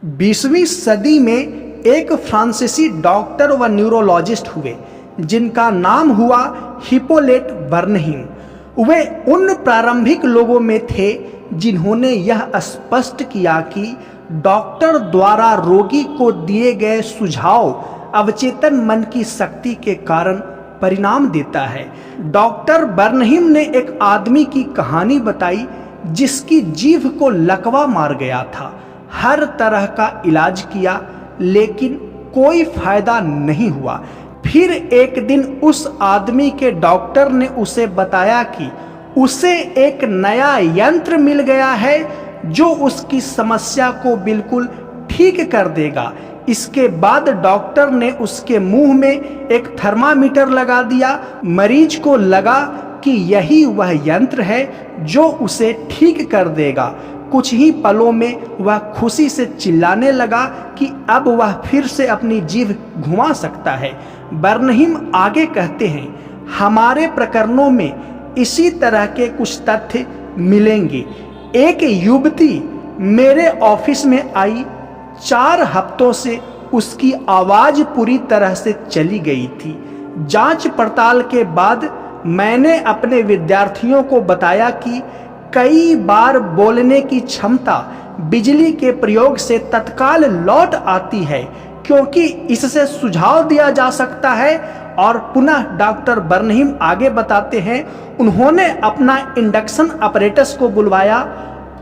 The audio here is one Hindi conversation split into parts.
20वीं सदी में एक फ्रांसीसी डॉक्टर व न्यूरोलॉजिस्ट हुए जिनका नाम हुआ हिप्पोलिट बर्नहीम। वे उन प्रारंभिक लोगों में थे जिन्होंने यह स्पष्ट किया कि डॉक्टर द्वारा रोगी को दिए गए सुझाव अवचेतन मन की शक्ति के कारण परिणाम देता है। डॉक्टर बर्नहीम ने एक आदमी की कहानी बताई जिसकी जीभ को लकवा मार गया था। हर तरह का इलाज किया लेकिन कोई फायदा नहीं हुआ। फिर एक दिन उस आदमी के डॉक्टर ने उसे बताया कि उसे एक नया यंत्र मिल गया है जो उसकी समस्या को बिल्कुल ठीक कर देगा। इसके बाद डॉक्टर ने उसके मुंह में एक थर्मामीटर लगा दिया। मरीज को लगा कि यही वह यंत्र है जो उसे ठीक कर देगा। कुछ ही पलों में वह खुशी से चिल्लाने लगा कि अब वह फिर से अपनी जीभ घुमा सकता है। बर्नहीम आगे कहते हैं, हमारे प्रकरणों में इसी तरह के कुछ तथ्य मिलेंगे। एक युवती मेरे ऑफिस में आई। 4 हफ्तों से उसकी आवाज पूरी तरह से चली गई थी। जांच पड़ताल के बाद मैंने अपने विद्यार्थियों को बताया कि कई बार बोलने की क्षमता बिजली के प्रयोग से तत्काल लौट आती है क्योंकि इससे सुझाव दिया जा सकता है। और पुनः डॉक्टर बर्नहीम आगे बताते हैं, उन्होंने अपना इंडक्शन ऑपरेटस को बुलवाया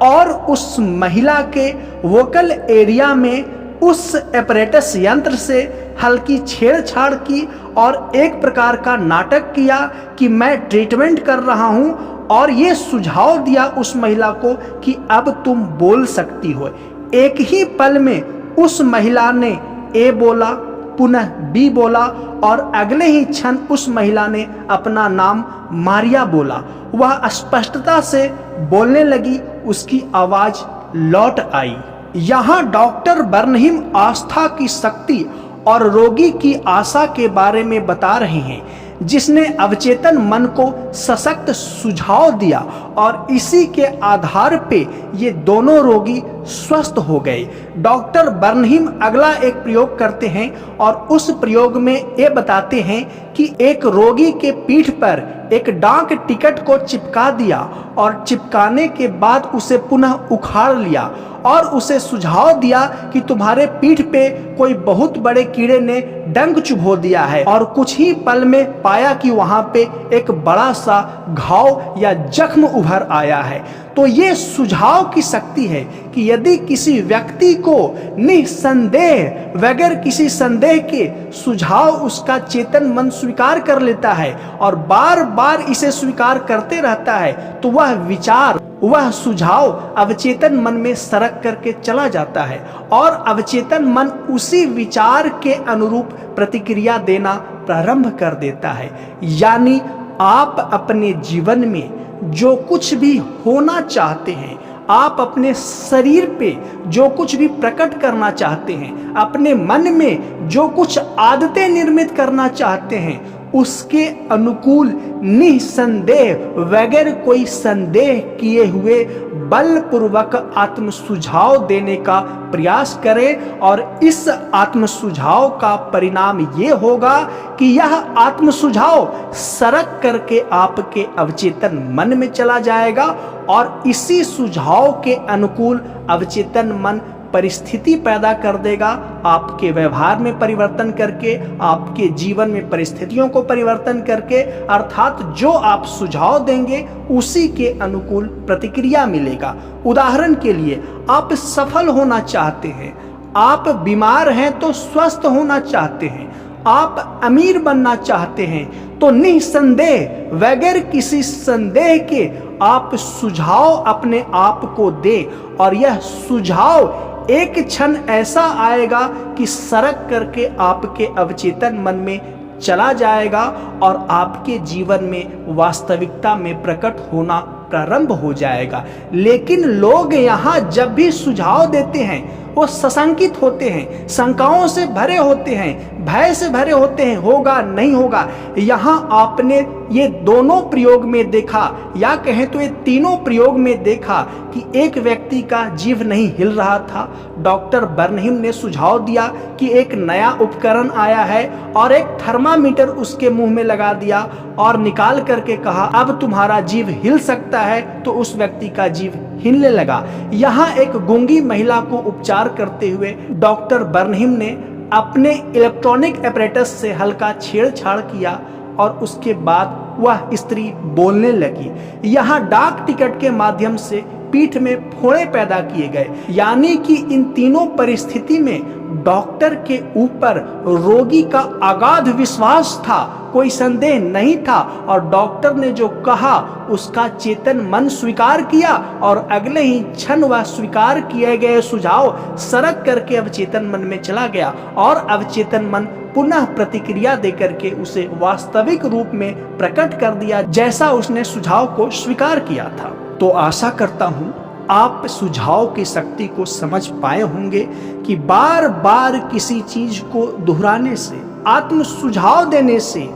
और उस महिला के वोकल एरिया में उस ऑपरेटस यंत्र से हल्की छेड़छाड़ की और एक प्रकार का नाटक किया कि मैं ट्रीटमेंट कर रहा हूं और ये सुझाव दिया उस महिला को कि अब तुम बोल सकती हो। एक ही पल में उस महिला ने ए बोला, पुनः बी बोला और अगले ही क्षण उस महिला ने अपना नाम मारिया बोला। वह स्पष्टता से बोलने लगी, उसकी आवाज लौट आई। यहाँ डॉक्टर बर्नहीम आस्था की शक्ति और रोगी की आशा के बारे में बता रहे हैं जिसने अवचेतन मन को सशक्त सुझाव दिया और इसी के आधार पे ये दोनों रोगी स्वस्थ हो गए। डॉक्टर बर्नहीम अगला एक प्रयोग करते हैं और उस प्रयोग में ये बताते हैं कि एक रोगी के पीठ पर एक डाक टिकट को चिपका दिया और चिपकाने के बाद उसे पुनः उखाड़ लिया और उसे सुझाव दिया कि तुम्हारे पीठ पे कोई बहुत बड़े कीड़े ने डंक चुभो दिया है और कुछ ही पल में पाया कि वहां पे एक बड़ा सा घाव या जख्म उभर आया है। तो ये सुझाव की शक्ति है कि यदि किसी व्यक्ति को निसंदेह बगैर किसी संदेह के सुझाव उसका चेतन मन स्वीकार कर लेता है और बार बार इसे स्वीकार करते रहता है तो वह विचार, वह सुझाव अवचेतन मन में सरक करके चला जाता है और अवचेतन मन उसी विचार के अनुरूप प्रतिक्रिया देना प्रारंभ कर देता है। यानी आप अपने जीवन में जो कुछ भी होना चाहते हैं, आप अपने शरीर पे जो कुछ भी प्रकट करना चाहते हैं, अपने मन में जो कुछ आदतें निर्मित करना चाहते हैं, उसके अनुकूल निसंदेह बगैर कोई संदेह किए हुए बलपूर्वक आत्म सुझाव देने का प्रयास करें और इस आत्म सुझाव का परिणाम ये होगा कि यह आत्म सुझाव सरक करके आपके अवचेतन मन में चला जाएगा और इसी सुझाव के अनुकूल अवचेतन मन परिस्थिति पैदा कर देगा, आपके व्यवहार में परिवर्तन करके, आपके जीवन में परिस्थितियों को परिवर्तन करके, अर्थात जो आप सुझाव देंगे उसी के अनुकूल प्रतिक्रिया मिलेगा। उदाहरण के लिए, आप सफल होना चाहते हैं, आप बीमार हैं तो स्वस्थ होना चाहते हैं, आप अमीर बनना चाहते हैं तो निसंदेह बगैर किसी संदेह के आप सुझाव अपने आप को दें और यह सुझाव एक क्षण ऐसा आएगा कि सरक करके आपके अवचेतन मन में चला जाएगा और आपके जीवन में वास्तविकता में प्रकट होना प्रारंभ हो जाएगा। लेकिन लोग यहाँ जब भी सुझाव देते हैं वो सशंकित होते हैं, शंकाओं से भरे होते हैं, भय से भरे होते हैं, होगा नहीं होगा। यहाँ आपने ये दोनों प्रयोग में देखा, या कहें तो ये तीनों प्रयोग में देखा कि एक व्यक्ति का जीभ नहीं हिल रहा था। डॉक्टर बर्नहीम ने सुझाव दिया कि एक नया उपकरण आया है और एक थर्मामीटर उसके मुंह में लगा दिया और निकाल करके कहा अब तुम्हारा जीभ हिल सकता है, तो उस व्यक्ति का जीभ हिलने लगा। यहाँ एक गूंगी महिला को उपचार करते हुए डॉक्टर बर्नहीम ने अपने इलेक्ट्रॉनिक अपरेटस से हल्का छेड़छाड़ किया और उसके बाद वह स्त्री बोलने लगी। यहाँ डाक टिकट के माध्यम से पीठ में फोड़े पैदा किए गए। यानी कि इन तीनों परिस्थिति में डॉक्टर के ऊपर रोगी का अगाध विश्वास था, कोई संदेह नहीं था, और डॉक्टर ने जो कहा उसका चेतन मन स्वीकार किया और अगले ही क्षण वह स्वीकार किए गए सुझाव सरक करके अवचेतन मन में चला गया और अवचेतन मन पुनः प्रतिक्रिया देकर के उसे वास्तविक रूप में प्रकट कर दिया जैसा उसने सुझाव को स्वीकार किया था। तो आशा करता हूं आप सुझाव की शक्ति को समझ पाए होंगे कि बार बार किसी चीज को दोहराने से, आत्म सुझाव देने से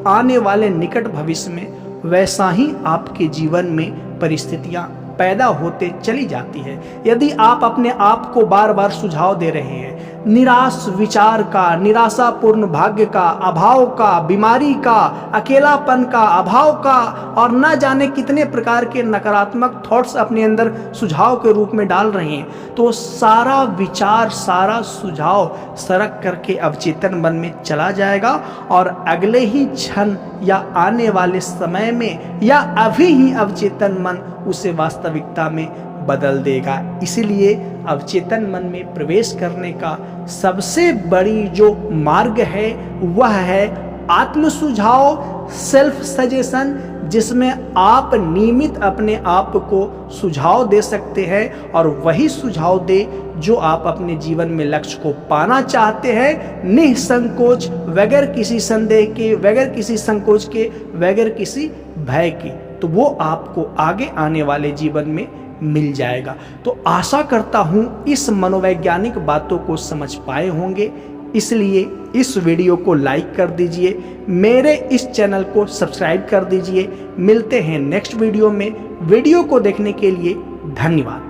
आने वाले निकट भविष्य में वैसा ही आपके जीवन में परिस्थितियां पैदा होते चली जाती है। यदि आप अपने आप को बार बार सुझाव दे रहे हैं निराश विचार का, निराशापूर्ण भाग्य का, अभाव का, बीमारी का, अकेलापन का, अभाव का और न जाने कितने प्रकार के नकारात्मक थॉट्स अपने अंदर सुझाव के रूप में डाल रहे हैं, तो सारा विचार, सारा सुझाव सरक करके अवचेतन मन में चला जाएगा और अगले ही क्षण या आने वाले समय में या अभी ही अवचेतन मन उसे वास्तविकता में बदल देगा। इसीलिए अवचेतन मन में प्रवेश करने का सबसे बड़ी जो मार्ग है वह है आत्म सुझाव, सेल्फ सजेशन, जिसमें आप नियमित अपने आप को सुझाव दे सकते हैं और वही सुझाव दे जो आप अपने जीवन में लक्ष्य को पाना चाहते हैं, निसंकोच, बगैर किसी संदेह के, बगैर किसी संकोच के, बगैर किसी भय के, तो वो आपको आगे आने वाले जीवन में मिल जाएगा। तो आशा करता हूं इस मनोवैज्ञानिक बातों को समझ पाए होंगे, इसलिए इस वीडियो को लाइक कर दीजिए, मेरे इस चैनल को सब्सक्राइब कर दीजिए। मिलते हैं नेक्स्ट वीडियो में। वीडियो को देखने के लिए धन्यवाद।